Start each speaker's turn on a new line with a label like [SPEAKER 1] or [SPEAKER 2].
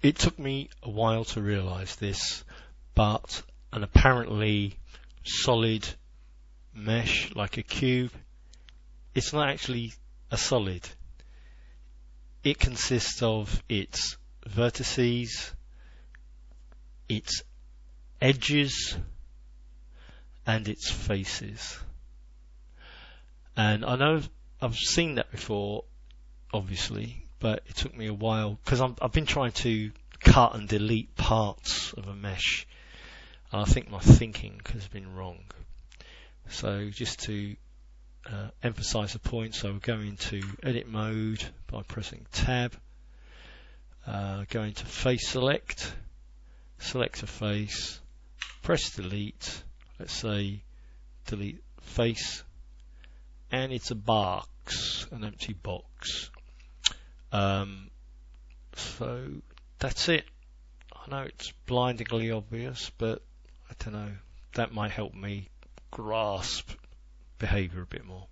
[SPEAKER 1] It took me a while to realise this, but an apparently solid mesh like a cube, it's not actually a solid. It consists of its vertices, its edges, and its faces. And I know I've seen that before, obviously, but it took me a while because I've been trying to cut and delete parts of a mesh, and I think my thinking has been wrong. So just to emphasize the point, so we're going into edit mode by pressing tab, go into face select a face, press delete, let's say delete face, and it's a box, an empty box. So that's it. I know it's blindingly obvious, but I don't know, that might help me grasp behavior a bit more.